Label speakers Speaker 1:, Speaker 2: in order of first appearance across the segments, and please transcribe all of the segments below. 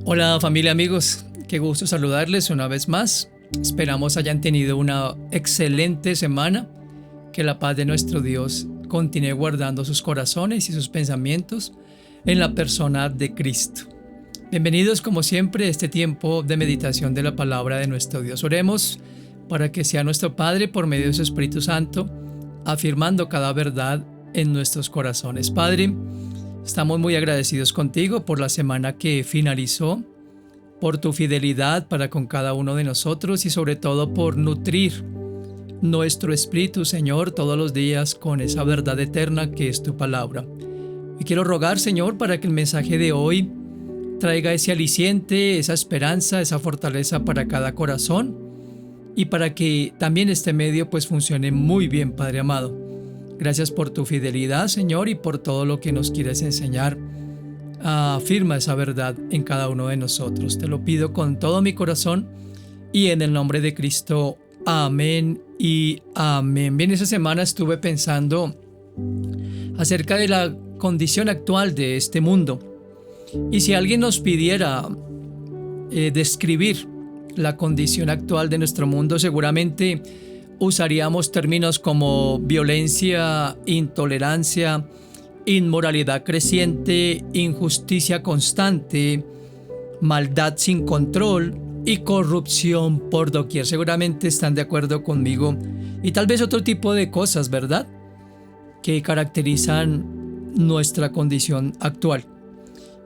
Speaker 1: Hola familia, amigos, qué gusto saludarles una vez más. Esperamos hayan tenido una excelente semana, que la paz de nuestro Dios continúe guardando sus corazones y sus pensamientos en la persona de Cristo. Bienvenidos como siempre a este tiempo de meditación de la palabra de nuestro Dios. Oremos para que sea nuestro Padre por medio de su Espíritu Santo, afirmando cada verdad en nuestros corazones. Padre, estamos muy agradecidos contigo por la semana que finalizó, por tu fidelidad para con cada uno de nosotros y sobre todo por nutrir nuestro espíritu, Señor, todos los días con esa verdad eterna que es tu palabra. Y quiero rogar, Señor, para que el mensaje de hoy traiga ese aliciente, esa esperanza, esa fortaleza para cada corazón y para que también este medio pues funcione muy bien, Padre amado. Gracias por tu fidelidad, Señor, y por todo lo que nos quieres enseñar. Afirma esa verdad en cada uno de nosotros. Te lo pido con todo mi corazón y en el nombre de Cristo. Amén y amén. Bien, esa semana estuve pensando acerca de la condición actual de este mundo. Y si alguien nos pidiera describir la condición actual de nuestro mundo, seguramente usaríamos términos como violencia, intolerancia, inmoralidad creciente, injusticia constante, maldad sin control y corrupción por doquier. Seguramente están de acuerdo conmigo. Y tal vez otro tipo de cosas, ¿verdad?, que caracterizan nuestra condición actual.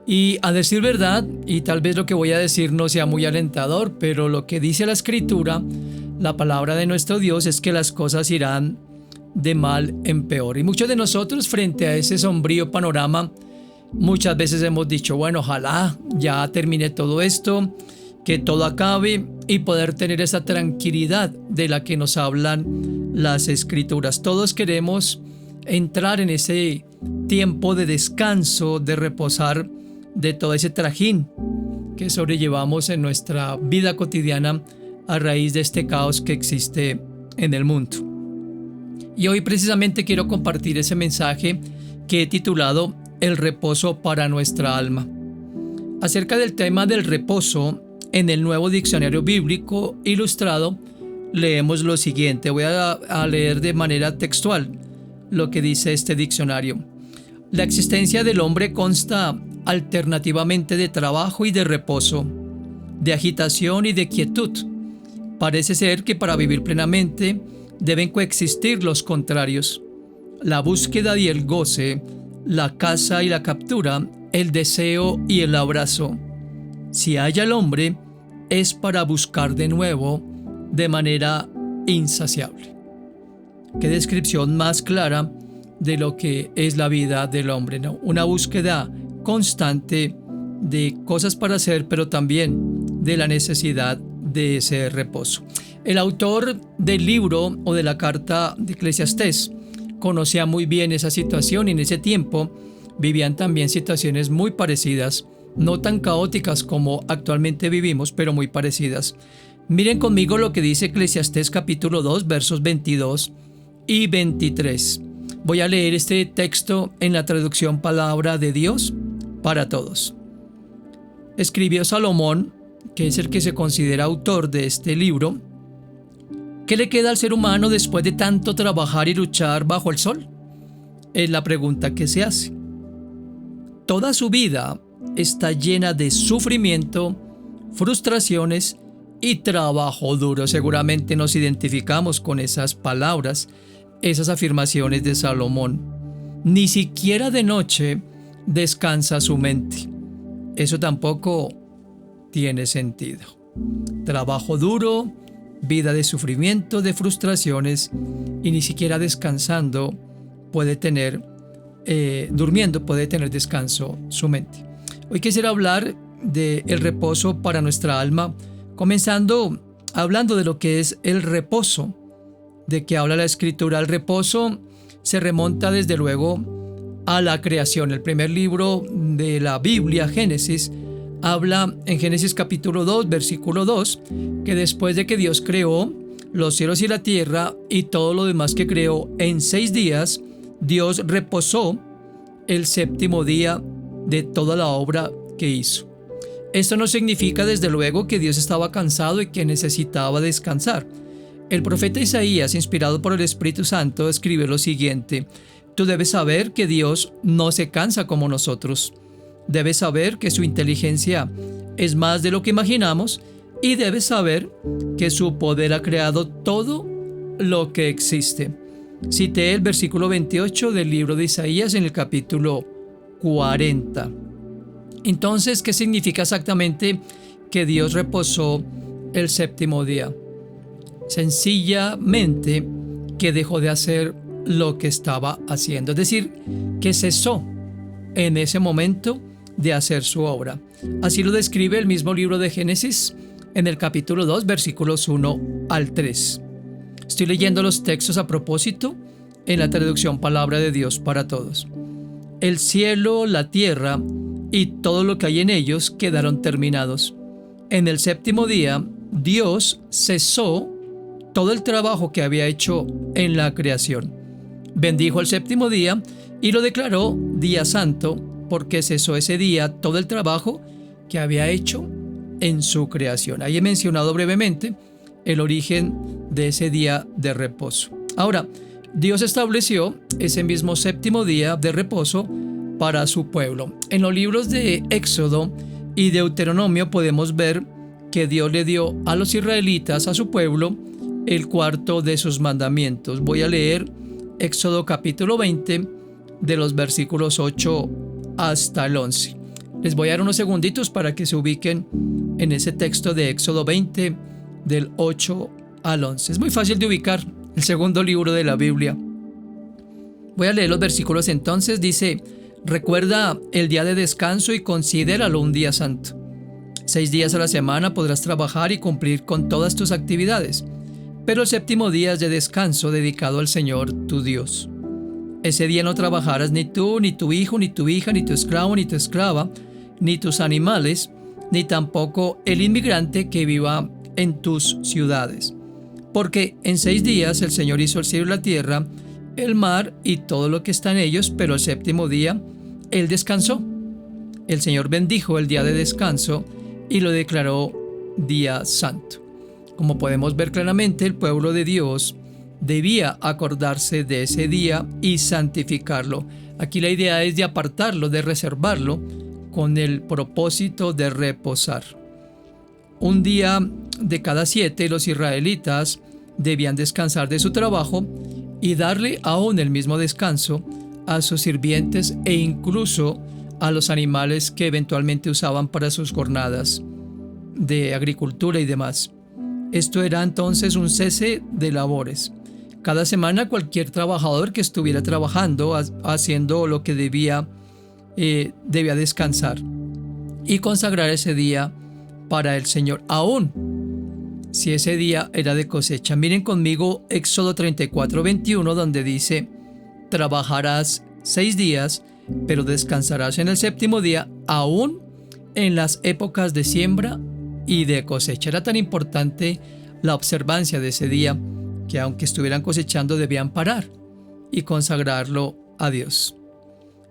Speaker 1: Y a decir verdad, y tal vez lo que voy a decir no sea muy alentador, pero lo que dice la Escritura, la palabra de nuestro Dios, es que las cosas irán de mal en peor. Y muchos de nosotros, frente a ese sombrío panorama, muchas veces hemos dicho, bueno, ojalá ya termine todo esto, que todo acabe y poder tener esa tranquilidad de la que nos hablan las Escrituras. Todos queremos entrar en ese tiempo de descanso, de reposar de todo ese trajín que sobrellevamos en nuestra vida cotidiana a raíz de este caos que existe en el mundo. Y hoy precisamente quiero compartir ese mensaje que he titulado El reposo para nuestra alma. Acerca del tema del reposo, en el Nuevo Diccionario Bíblico Ilustrado leemos lo siguiente. Voy a leer de manera textual lo que dice este diccionario. La existencia del hombre consta alternativamente de trabajo y de reposo, de agitación y de quietud. Parece ser que para vivir plenamente deben coexistir los contrarios: la búsqueda y el goce, la caza y la captura, el deseo y el abrazo. Si halla el hombre, es para buscar de nuevo de manera insaciable. Qué descripción más clara de lo que es la vida del hombre, ¿no? Una búsqueda constante de cosas para hacer, pero también de la necesidad de ese reposo. El autor del libro o de la carta de Eclesiastés conocía muy bien esa situación y en ese tiempo vivían también situaciones muy parecidas, no tan caóticas como actualmente vivimos, pero muy parecidas. Miren conmigo lo que dice Eclesiastés capítulo 2, versos 22 y 23. Voy a leer este texto en la traducción Palabra de Dios para Todos. Escribió Salomón, que es el que se considera autor de este libro: ¿qué le queda al ser humano después de tanto trabajar y luchar bajo el sol? Es la pregunta que se hace. Toda su vida está llena de sufrimiento, frustraciones y trabajo duro. Seguramente nos identificamos con esas palabras, esas afirmaciones de Salomón. Ni siquiera de noche descansa su mente. Eso tampoco tiene sentido. Trabajo duro, vida de sufrimiento, de frustraciones, y ni siquiera descansando puede tener, durmiendo puede tener descanso su mente. Hoy quisiera hablar del reposo para nuestra alma, comenzando hablando de lo que es el reposo, de que habla la Escritura. El reposo se remonta desde luego a la creación. El primer libro de la Biblia, Génesis, habla en Génesis capítulo 2, versículo 2, que después de que Dios creó los cielos y la tierra y todo lo demás que creó en 6 días, Dios reposó el séptimo día de toda la obra que hizo. Esto no significa desde luego que Dios estaba cansado y que necesitaba descansar. El profeta Isaías, inspirado por el Espíritu Santo, escribe lo siguiente: tú debes saber que Dios no se cansa como nosotros. Debes saber que su inteligencia es más de lo que imaginamos y debes saber que su poder ha creado todo lo que existe. Cité el versículo 28 del libro de Isaías en el capítulo 40. Entonces, ¿qué significa exactamente que Dios reposó el séptimo día? Sencillamente que dejó de hacer lo que estaba haciendo, es decir, que cesó en ese momento de hacer su obra. Así lo describe el mismo libro de Génesis en el capítulo 2, versículos 1 al 3. Estoy leyendo los textos a propósito en la traducción Palabra de Dios para Todos. El cielo, la tierra y todo lo que hay en ellos quedaron terminados. En el séptimo día, Dios cesó todo el trabajo que había hecho en la creación. Bendijo el séptimo día y lo declaró día santo, porque cesó ese día todo el trabajo que había hecho en su creación. Ahí he mencionado brevemente el origen de ese día de reposo. Ahora, Dios estableció ese mismo séptimo día de reposo para su pueblo. En los libros de Éxodo y Deuteronomio podemos ver que Dios le dio a los israelitas, a su pueblo, el cuarto de sus mandamientos. Voy a leer Éxodo capítulo 20 de los versículos 8 hasta el 11. Les voy a dar unos segunditos para que se ubiquen en ese texto de Éxodo 20 del 8 al 11. Es muy fácil de ubicar, el segundo libro de la Biblia. Voy a leer los versículos entonces. Dice: recuerda el día de descanso y considéralo un día santo. 6 días a la semana podrás trabajar y cumplir con todas tus actividades, pero el séptimo día es de descanso dedicado al Señor tu Dios. Ese día no trabajarás ni tú, ni tu hijo, ni tu hija, ni tu esclavo, ni tu esclava, ni tus animales, ni tampoco el inmigrante que viva en tus ciudades. Porque en 6 días el Señor hizo el cielo y la tierra, el mar y todo lo que está en ellos, pero el séptimo día Él descansó. El Señor bendijo el día de descanso y lo declaró día santo. Como podemos ver claramente, el pueblo de Dios debía acordarse de ese día y santificarlo. Aquí la idea es de apartarlo, de reservarlo, con el propósito de reposar. Un día de cada 7 los israelitas debían descansar de su trabajo y darle aún el mismo descanso a sus sirvientes e incluso a los animales que eventualmente usaban para sus jornadas de agricultura y demás. Esto era entonces un cese de labores. Cada semana cualquier trabajador que estuviera trabajando, haciendo lo que debía descansar y consagrar ese día para el Señor, aún si ese día era de cosecha. Miren conmigo Éxodo 34:21, donde dice: trabajarás 6 días, pero descansarás en el séptimo día, aún en las épocas de siembra y de cosecha. Era tan importante la observancia de ese día que aunque estuvieran cosechando debían parar y consagrarlo a Dios.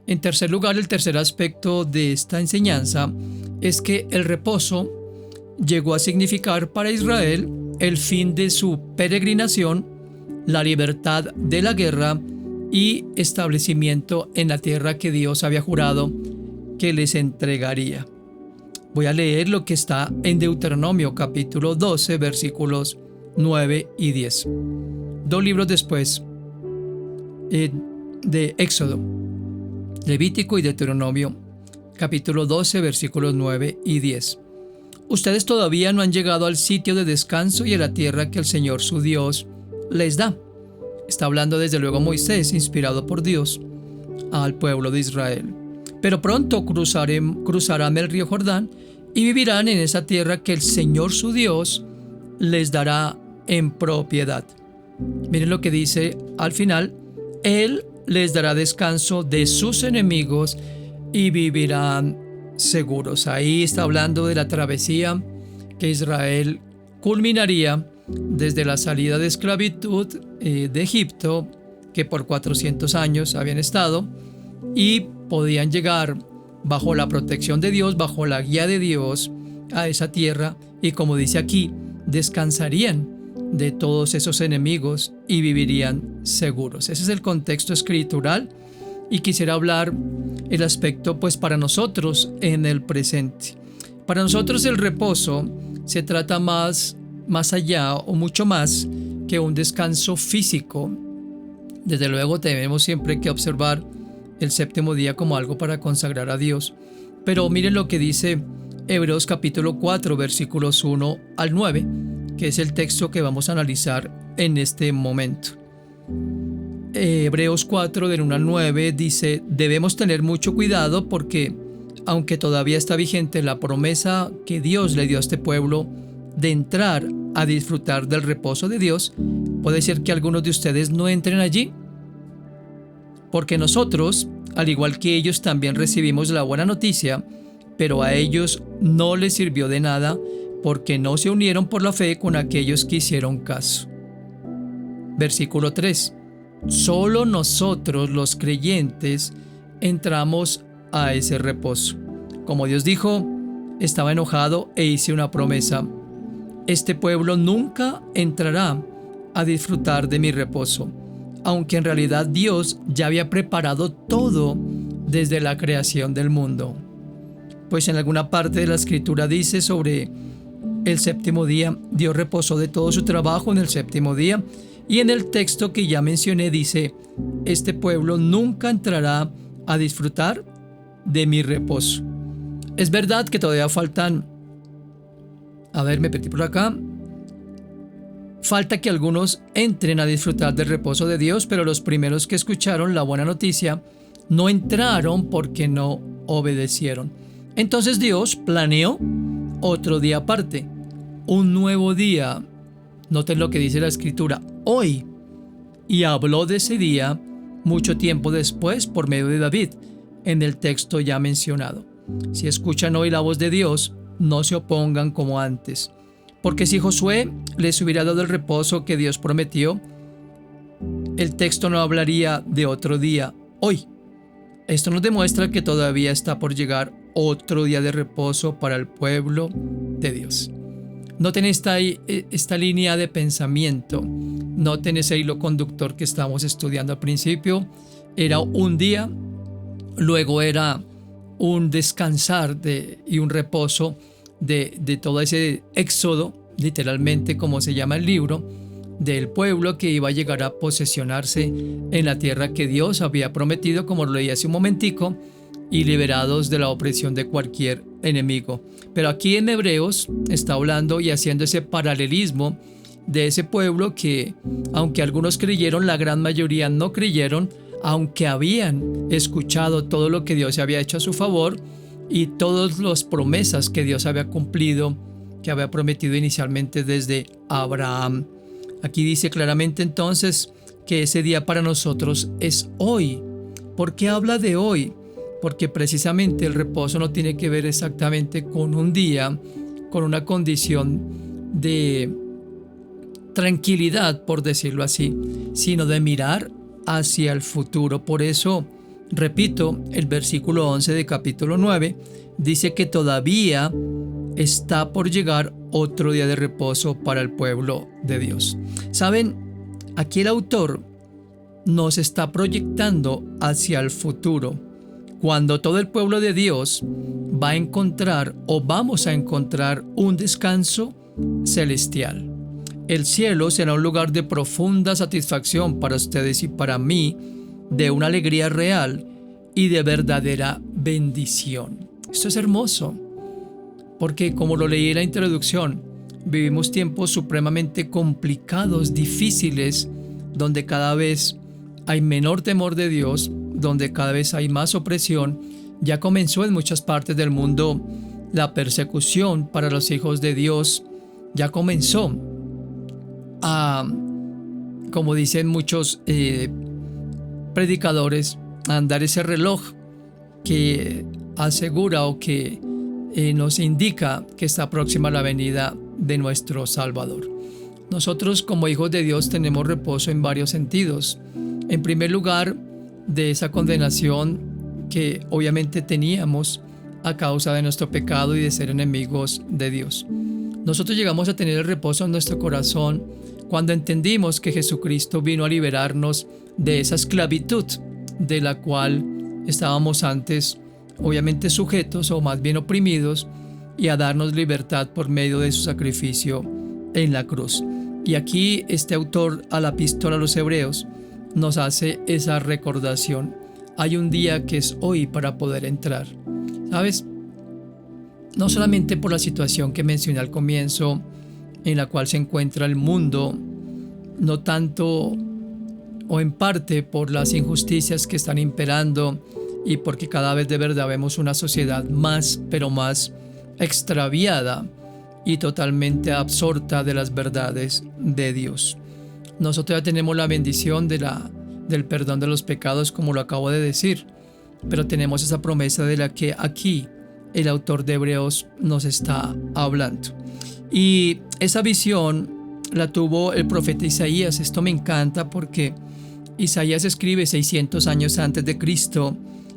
Speaker 1: En tercer lugar, el tercer aspecto de esta enseñanza es que el reposo llegó a significar para Israel el fin de su peregrinación, la libertad de la guerra y establecimiento en la tierra que Dios había jurado que les entregaría. Voy a leer lo que está en Deuteronomio capítulo 12 versículos 9 y 10. 2 libros después de Éxodo, Levítico y Deuteronomio capítulo 12 versículos 9 y 10. Ustedes todavía no han llegado al sitio de descanso y a la tierra que el Señor su Dios les da. Está hablando desde luego Moisés, inspirado por Dios, al pueblo de Israel. Pero pronto cruzarán el río Jordán y vivirán en esa tierra que el Señor su Dios les dará en propiedad. Miren lo que dice al final: Él les dará descanso de sus enemigos y vivirán seguros. Ahí está hablando de la travesía que Israel culminaría desde la salida de esclavitud de Egipto, que por 400 años habían estado, y podían llegar bajo la protección de Dios, bajo la guía de Dios, a esa tierra, y como dice aquí, descansarían de todos esos enemigos y vivirían seguros. Ese es el contexto escritural, y quisiera hablar el aspecto pues para nosotros en el presente. Para nosotros el reposo se trata más allá o mucho más que un descanso físico. Desde luego tenemos siempre que observar el séptimo día como algo para consagrar a Dios. Pero miren lo que dice Hebreos capítulo 4 versículos 1 al 9, que es el texto que vamos a analizar en este momento. Hebreos 4 del 1 al 9 dice: debemos tener mucho cuidado porque, aunque todavía está vigente la promesa que Dios le dio a este pueblo de entrar a disfrutar del reposo de Dios, puede ser que algunos de ustedes no entren allí. Porque nosotros, al igual que ellos, también recibimos la buena noticia, pero a ellos no les sirvió de nada porque no se unieron por la fe con aquellos que hicieron caso. Versículo 3. Solo nosotros, los creyentes, entramos a ese reposo. Como Dios dijo, estaba enojado e hice una promesa: este pueblo nunca entrará a disfrutar de mi reposo, aunque en realidad Dios ya había preparado todo desde la creación del mundo. Pues en alguna parte de la escritura dice sobre el séptimo día, Dios reposó de todo su trabajo en el séptimo día, y en el texto que ya mencioné dice: este pueblo nunca entrará a disfrutar de mi reposo. Es verdad que todavía faltan, me perdí por acá. Falta que algunos entren a disfrutar del reposo de Dios, pero los primeros que escucharon la buena noticia no entraron porque no obedecieron. Entonces Dios planeó otro día aparte, un nuevo día. Noten lo que dice la escritura: hoy. Y habló de ese día mucho tiempo después por medio de David, en el texto ya mencionado. Si escuchan hoy la voz de Dios, no se opongan como antes. Porque si Josué les hubiera dado el reposo que Dios prometió, el texto no hablaría de otro día, hoy. Esto nos demuestra que todavía está por llegar otro día de reposo para el pueblo de Dios. Noten esta línea de pensamiento. Noten ese hilo conductor que estamos estudiando al principio. Era un día, luego era un descansar y un reposo de todo ese éxodo, literalmente como se llama el libro, del pueblo que iba a llegar a posesionarse en la tierra que Dios había prometido, como lo leí hace un momentico, y liberados de la opresión de cualquier enemigo. Pero aquí en Hebreos está hablando y haciendo ese paralelismo de ese pueblo que, aunque algunos creyeron, la gran mayoría no creyeron, aunque habían escuchado todo lo que Dios había hecho a su favor y todas las promesas que Dios había cumplido, que había prometido inicialmente desde Abraham. Aquí dice claramente entonces que ese día para nosotros es hoy. ¿Por qué habla de hoy? Porque precisamente el reposo no tiene que ver exactamente con un día, con una condición de tranquilidad, por decirlo así, sino de mirar hacia el futuro. Por eso, repito, el versículo 11 de capítulo 9 dice que todavía está por llegar otro día de reposo para el pueblo de Dios. ¿Saben? Aquí el autor nos está proyectando hacia el futuro, cuando todo el pueblo de Dios va a encontrar o vamos a encontrar un descanso celestial. El cielo será un lugar de profunda satisfacción para ustedes y para mí, de una alegría real y de verdadera bendición. Esto es hermoso, porque como lo leí en la introducción, vivimos tiempos supremamente complicados, difíciles, donde cada vez hay menor temor de Dios, donde cada vez hay más opresión. Ya comenzó en muchas partes del mundo la persecución para los hijos de Dios. Ya comenzó a, como dicen muchos predicadores, a andar ese reloj que asegura o que nos indica que está próxima la venida de nuestro Salvador. Nosotros como hijos de Dios tenemos reposo en varios sentidos. En primer lugar, de esa condenación que obviamente teníamos a causa de nuestro pecado y de ser enemigos de Dios. Nosotros llegamos a tener el reposo en nuestro corazón cuando entendimos que Jesucristo vino a liberarnos de esa esclavitud de la cual estábamos antes obviamente sujetos o más bien oprimidos, y a darnos libertad por medio de su sacrificio en la cruz. Y aquí este autor a la epístola a los Hebreos nos hace esa recordación. Hay un día que es hoy para poder entrar. ¿Sabes? No solamente por la situación que mencioné al comienzo, en la cual se encuentra el mundo, no tanto o en parte por las injusticias que están imperando y porque cada vez de verdad vemos una sociedad más, pero más extraviada y totalmente absorta de las verdades de Dios. Nosotros ya tenemos la bendición del perdón de los pecados, como lo acabo de decir, pero tenemos esa promesa de la que aquí el autor de Hebreos nos está hablando. Y esa visión la tuvo el profeta Isaías. Esto me encanta porque Isaías escribe 600 años antes de Cristo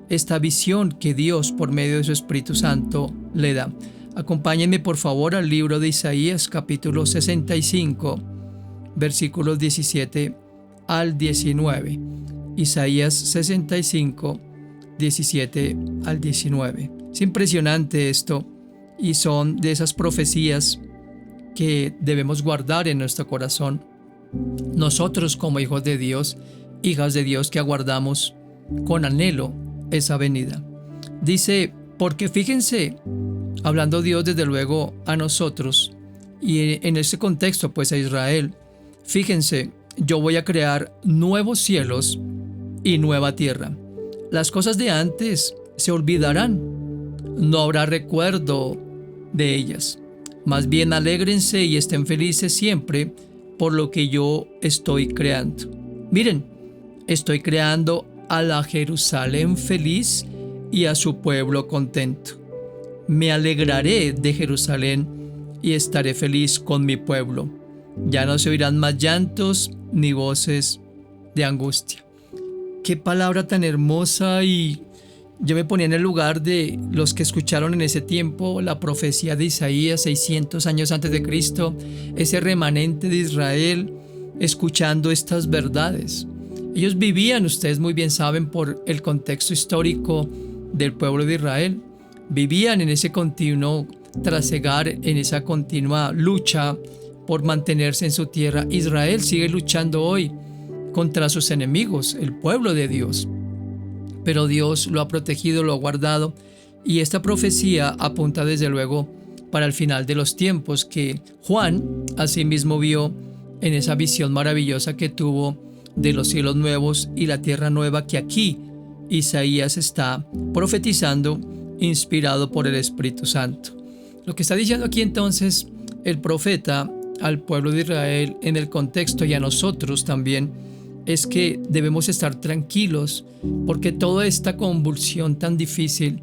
Speaker 1: esta visión que Dios por medio de su Espíritu Santo le da. Acompáñenme por favor al libro de Isaías capítulo 65 versículos 17 al 19. Isaías 65 17 al 19. Es impresionante esto y son de esas profecías que debemos guardar en nuestro corazón. Nosotros como hijos de Dios, hijas de Dios, que aguardamos con anhelo esa venida. Dice, porque fíjense, hablando Dios desde luego a nosotros y en ese contexto pues a Israel, fíjense, yo voy a crear nuevos cielos y nueva tierra. Las cosas de antes se olvidarán, no habrá recuerdo de ellas. Más bien alégrense y estén felices siempre por lo que yo estoy creando. Miren, estoy creando a la Jerusalén feliz y a su pueblo contento. Me alegraré de Jerusalén y estaré feliz con mi pueblo. Ya no se oirán más llantos ni voces de angustia. Qué palabra tan hermosa, y yo me ponía en el lugar de los que escucharon en ese tiempo la profecía de Isaías 600 años antes de Cristo, ese remanente de Israel escuchando estas verdades. Ellos vivían, ustedes muy bien saben por el contexto histórico del pueblo de Israel, vivían en ese continuo trasegar, en esa continua lucha por mantenerse en su tierra. Israel sigue luchando hoy contra sus enemigos, el pueblo de Dios. Pero Dios lo ha protegido, lo ha guardado, y esta profecía apunta desde luego para el final de los tiempos, que Juan asimismo vio en esa visión maravillosa que tuvo de los cielos nuevos y la tierra nueva que aquí Isaías está profetizando, inspirado por el Espíritu Santo. Lo que está diciendo aquí entonces el profeta al pueblo de Israel en el contexto, y a nosotros también, es que debemos estar tranquilos, porque toda esta convulsión tan difícil,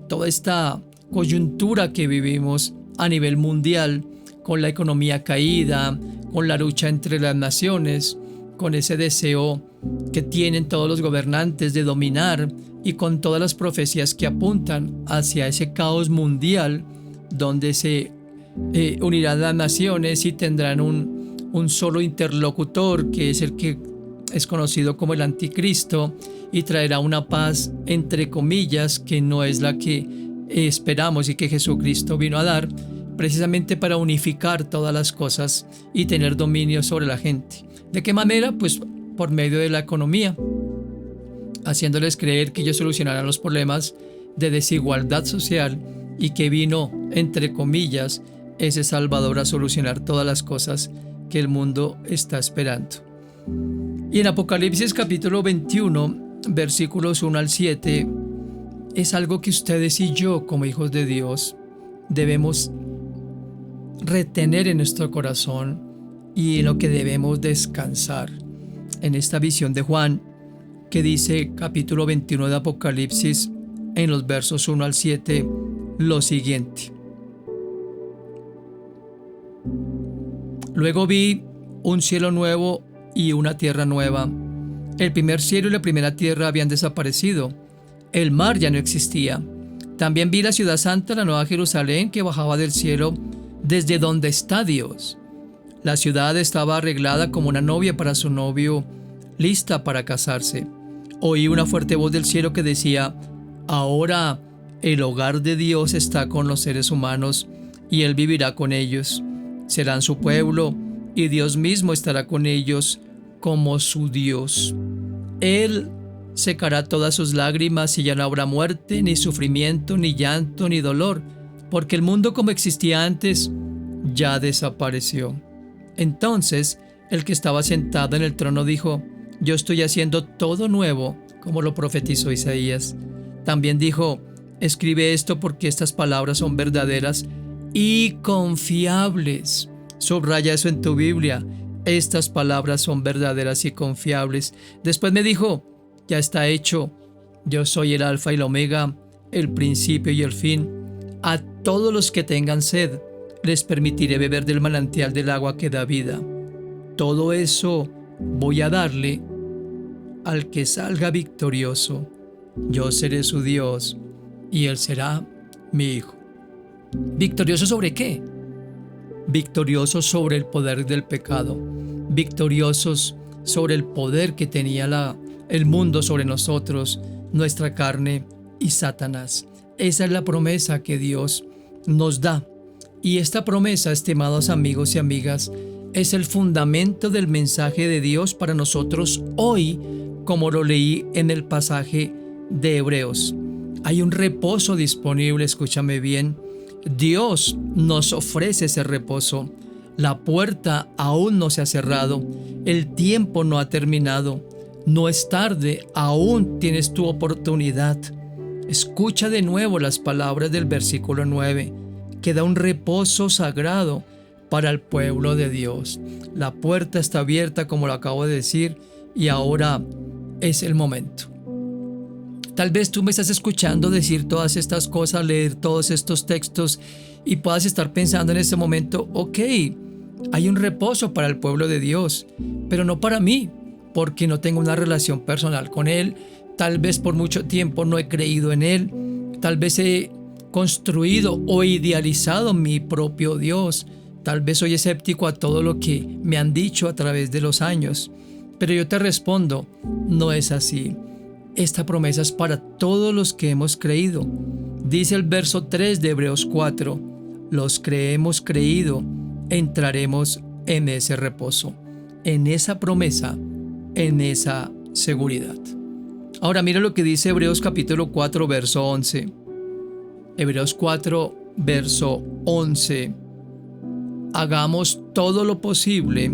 Speaker 1: toda esta coyuntura que vivimos a nivel mundial, con la economía caída, con la lucha entre las naciones, con ese deseo que tienen todos los gobernantes de dominar, y con todas las profecías que apuntan hacia ese caos mundial donde se unirán las naciones y tendrán un solo interlocutor, que es el que es conocido como el anticristo, y traerá una paz entre comillas que no es la que esperamos y que Jesucristo vino a dar, precisamente para unificar todas las cosas y tener dominio sobre la gente. ¿De qué manera? Pues por medio de la economía, haciéndoles creer que ellos solucionarán los problemas de desigualdad social, y que vino, entre comillas, ese Salvador a solucionar todas las cosas que el mundo está esperando. Y en Apocalipsis capítulo 21, versículos 1 al 7, es algo que ustedes y yo, como hijos de Dios, debemos retener en nuestro corazón y en lo que debemos descansar. En esta visión de Juan, que dice capítulo 21 de Apocalipsis, en los versos 1 al 7, lo siguiente: Luego vi un cielo nuevo y una tierra nueva. El primer cielo y la primera tierra habían desaparecido. El mar ya no existía. También vi la ciudad santa, la nueva Jerusalén, que bajaba del cielo desde donde está Dios. La ciudad estaba arreglada como una novia para su novio, lista para casarse. Oí una fuerte voz del cielo que decía: ahora el hogar de Dios está con los seres humanos y Él vivirá con ellos. Serán su pueblo y Dios mismo estará con ellos como su Dios. Él secará todas sus lágrimas y ya no habrá muerte, ni sufrimiento, ni llanto, ni dolor, porque el mundo como existía antes ya desapareció. Entonces el que estaba sentado en el trono dijo: yo estoy haciendo todo nuevo, como lo profetizó Isaías. También dijo: escribe esto, porque estas palabras son verdaderas y confiables. Subraya eso en tu Biblia. Estas palabras son verdaderas y confiables. Después me dijo: ya está hecho. Yo soy el Alfa y el Omega, el principio y el fin. A todos los que tengan sed, les permitiré beber del manantial del agua que da vida. Todo eso voy a darle al que salga victorioso. Yo seré su Dios y él será mi hijo. ¿Victorioso sobre qué? Victoriosos sobre el poder del pecado, victoriosos sobre el poder que tenía el mundo sobre nosotros, nuestra carne y Satanás. Esa es la promesa que Dios nos da. Y esta promesa, estimados amigos y amigas, es el fundamento del mensaje de Dios para nosotros hoy, como lo leí en el pasaje de Hebreos. Hay un reposo disponible, escúchame bien. Dios nos ofrece ese reposo. La puerta aún no se ha cerrado. El tiempo no ha terminado. No es tarde, aún tienes tu oportunidad. Escucha de nuevo las palabras del versículo 9, que da un reposo sagrado para el pueblo de Dios. La puerta está abierta, como lo acabo de decir, y ahora es el momento. Tal vez tú me estás escuchando decir todas estas cosas, leer todos estos textos, y puedas estar pensando en este momento: ok, hay un reposo para el pueblo de Dios, pero no para mí, porque no tengo una relación personal con Él. Tal vez por mucho tiempo no he creído en Él. Tal vez he construido o idealizado mi propio Dios. Tal vez soy escéptico a todo lo que me han dicho a través de los años. Pero yo te respondo: no es así. Esta promesa es para todos los que hemos creído. Dice el verso 3 de Hebreos 4: los que hemos creído entraremos en ese reposo, en esa promesa, en esa seguridad. Ahora mira lo que dice Hebreos capítulo 4, verso 11. Hebreos 4, verso 11. Hagamos todo lo posible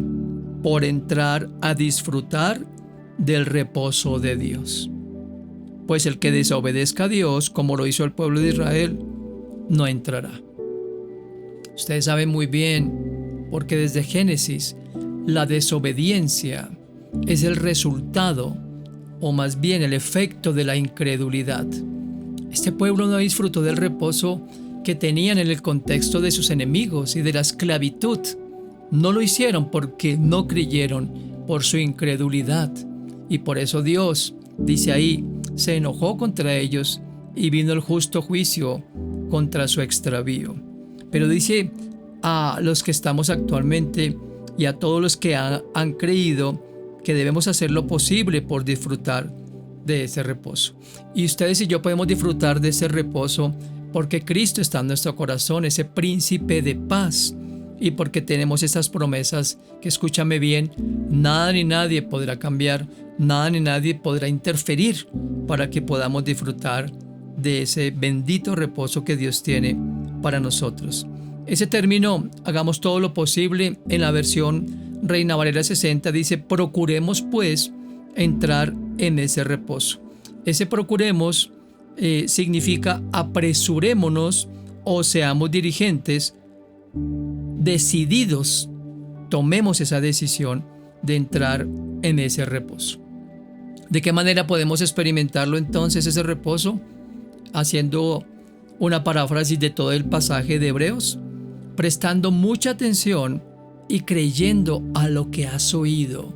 Speaker 1: por entrar a disfrutar del reposo de Dios. Pues el que desobedezca a Dios, como lo hizo el pueblo de Israel, no entrará. Ustedes saben muy bien, porque desde Génesis, la desobediencia es el resultado, o más bien el efecto de la incredulidad. Este pueblo no disfrutó del reposo que tenían en el contexto de sus enemigos y de la esclavitud. No lo hicieron porque no creyeron, por su incredulidad. Y por eso Dios, dice ahí, se enojó contra ellos y vino el justo juicio contra su extravío. Pero dice a los que estamos actualmente y a todos los que han creído que debemos hacer lo posible por disfrutar de ese reposo. Y ustedes y yo podemos disfrutar de ese reposo porque Cristo está en nuestro corazón, ese príncipe de paz, y porque tenemos esas promesas que, escúchame bien, nada ni nadie podrá cambiar, nada ni nadie podrá interferir para que podamos disfrutar de ese bendito reposo que Dios tiene para nosotros. Ese término, hagamos todo lo posible, en la versión Reina Valera 60 dice: procuremos pues entrar en ese reposo. Ese procuremos significa apresurémonos o seamos diligentes, decididos, tomemos esa decisión de entrar en ese reposo. ¿De qué manera podemos experimentarlo entonces, ese reposo? Haciendo una paráfrasis de todo el pasaje de Hebreos, prestando mucha atención y creyendo a lo que has oído.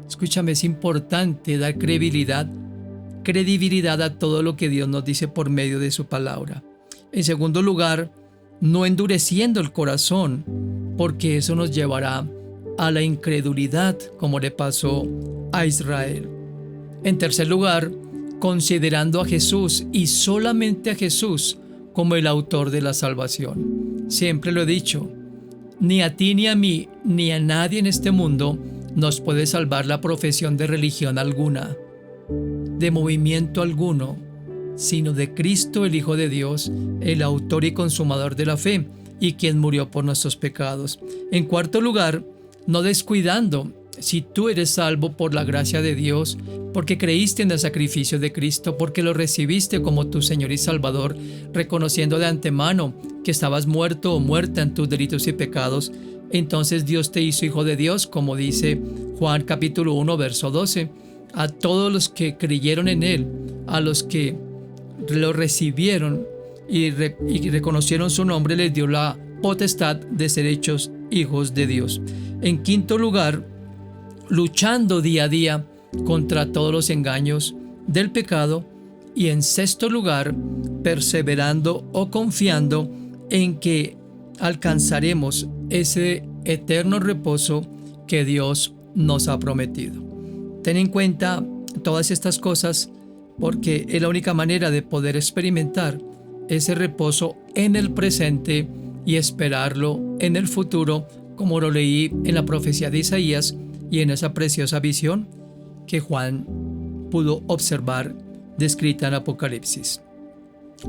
Speaker 1: Escúchame, es importante dar credibilidad credibilidad a todo lo que Dios nos dice por medio de su palabra. En segundo lugar, no endureciendo el corazón, porque eso nos llevará a la incredulidad, como le pasó a Israel. En tercer lugar, considerando a Jesús y solamente a Jesús como el autor de la salvación. Siempre lo he dicho, ni a ti ni a mí, ni a nadie en este mundo nos puede salvar la profesión de religión alguna, de movimiento alguno, sino de Cristo, el Hijo de Dios, el autor y consumador de la fe, y quien murió por nuestros pecados. En cuarto lugar, no descuidando, si tú eres salvo por la gracia de Dios, porque creíste en el sacrificio de Cristo, porque lo recibiste como tu Señor y Salvador, reconociendo de antemano que estabas muerto o muerta en tus delitos y pecados, entonces Dios te hizo hijo de Dios, como dice Juan capítulo 1, verso 12. A todos los que creyeron en Él, a los que lo recibieron y reconocieron su nombre, les dio la potestad de ser hechos hijos de Dios. En quinto lugar, luchando día a día contra todos los engaños del pecado. Y en sexto lugar, perseverando o confiando en que alcanzaremos ese eterno reposo que Dios nos ha prometido. Ten en cuenta todas estas cosas, porque es la única manera de poder experimentar ese reposo en el presente y esperarlo en el futuro, como lo leí en la profecía de Isaías y en esa preciosa visión que Juan pudo observar descrita en Apocalipsis.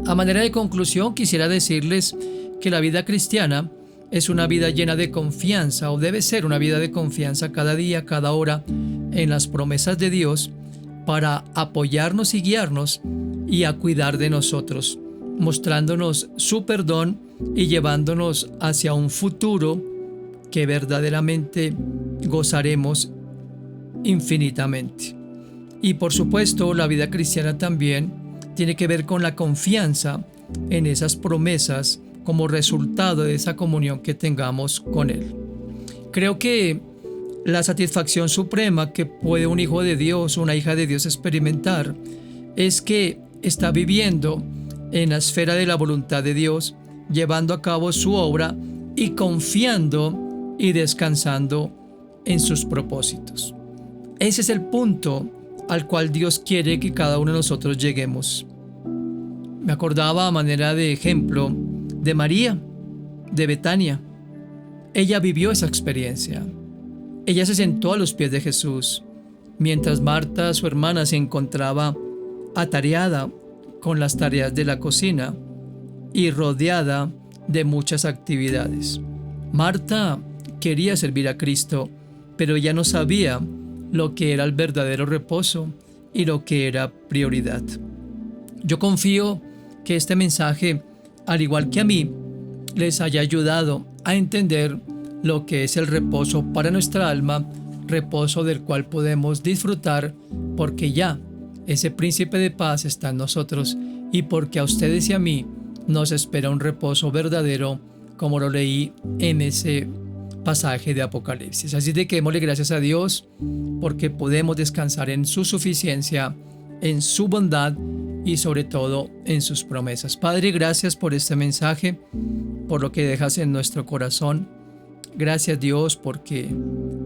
Speaker 1: A manera de conclusión, quisiera decirles que la vida cristiana es una vida llena de confianza, o debe ser una vida de confianza cada día, cada hora, en las promesas de Dios, para apoyarnos y guiarnos y a cuidar de nosotros, mostrándonos su perdón y llevándonos hacia un futuro que verdaderamente gozaremos infinitamente. Y por supuesto, la vida cristiana también tiene que ver con la confianza en esas promesas como resultado de esa comunión que tengamos con Él. Creo que la satisfacción suprema que puede un hijo de Dios, una hija de Dios experimentar, es que está viviendo en la esfera de la voluntad de Dios, llevando a cabo su obra y confiando y descansando en sus propósitos. Ese es el punto al cual Dios quiere que cada uno de nosotros lleguemos. Me acordaba a manera de ejemplo de María, de Betania. Ella vivió esa experiencia. Ella se sentó a los pies de Jesús, mientras Marta, su hermana, se encontraba atareada con las tareas de la cocina y rodeada de muchas actividades. Marta quería servir a Cristo, pero ella no sabía lo que era el verdadero reposo y lo que era prioridad. Yo confío que este mensaje, al igual que a mí, les haya ayudado a entender lo que es el reposo para nuestra alma, reposo del cual podemos disfrutar porque ya ese príncipe de paz está en nosotros y porque a ustedes y a mí nos espera un reposo verdadero, como lo leí en ese pasaje de Apocalipsis. Así de que démosle gracias a Dios porque podemos descansar en su suficiencia, en su bondad y sobre todo en sus promesas. Padre, gracias por este mensaje, por lo que dejas en nuestro corazón. Gracias, Dios, porque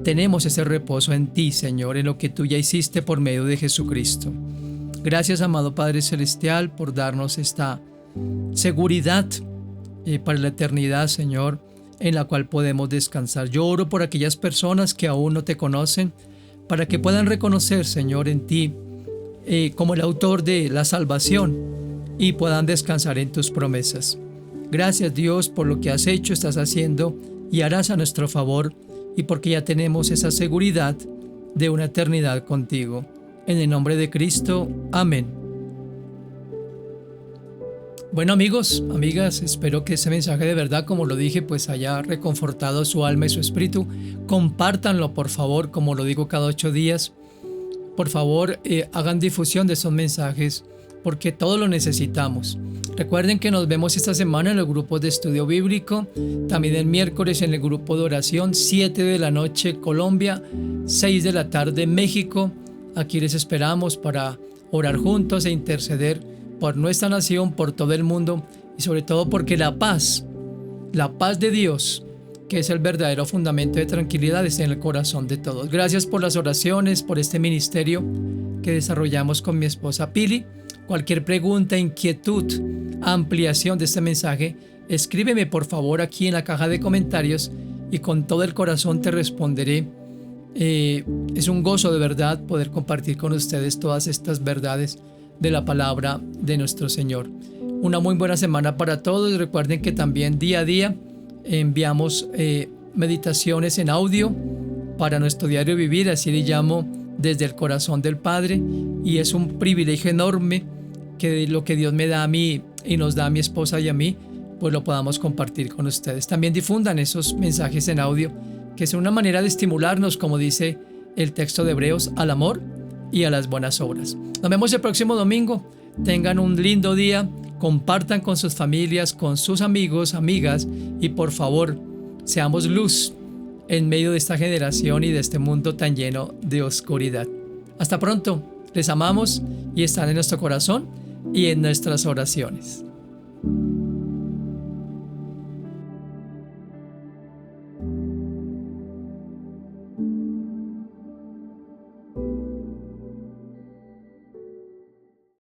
Speaker 1: tenemos ese reposo en ti, Señor, en lo que tú ya hiciste por medio de Jesucristo. Gracias, amado Padre Celestial, por darnos esta seguridad para la eternidad, Señor, en la cual podemos descansar. Yo oro por aquellas personas que aún no te conocen, para que puedan reconocer, Señor, en ti como el autor de la salvación y puedan descansar en tus promesas. Gracias, Dios, por lo que has hecho, estás haciendo y harás a nuestro favor, y porque ya tenemos esa seguridad de una eternidad contigo. En el nombre de Cristo, amén. Bueno, amigos, amigas, espero que ese mensaje de verdad, como lo dije, pues haya reconfortado su alma y su espíritu. Compártanlo, por favor, como lo digo cada 8 días. Por favor, hagan difusión de esos mensajes, porque todos lo necesitamos. Recuerden que nos vemos esta semana en los grupos de estudio bíblico, también el miércoles en el grupo de oración, 7 de la noche Colombia, 6 de la tarde México. Aquí les esperamos para orar juntos e interceder por nuestra nación, por todo el mundo y sobre todo porque la paz de Dios, que es el verdadero fundamento de tranquilidad, está en el corazón de todos. Gracias por las oraciones, por este ministerio que desarrollamos con mi esposa Pili. Cualquier pregunta, inquietud, ampliación de este mensaje, escríbeme por favor aquí en la caja de comentarios y con todo el corazón te responderé. Es un gozo de verdad poder compartir con ustedes todas estas verdades de la palabra de nuestro Señor. Una muy buena semana para todos. Recuerden que también día a día enviamos meditaciones en audio para nuestro diario vivir, así le llamo, desde el corazón del Padre, y es un privilegio enorme que lo que Dios me da a mí y nos da a mi esposa y a mí, pues lo podamos compartir con ustedes. También difundan esos mensajes en audio, que es una manera de estimularnos, como dice el texto de Hebreos, al amor y a las buenas obras. Nos vemos el próximo domingo. Tengan un lindo día, compartan con sus familias, con sus amigos, amigas, y por favor, seamos luz en medio de esta generación y de este mundo tan lleno de oscuridad. Hasta pronto, les amamos y están en nuestro corazón y en nuestras oraciones.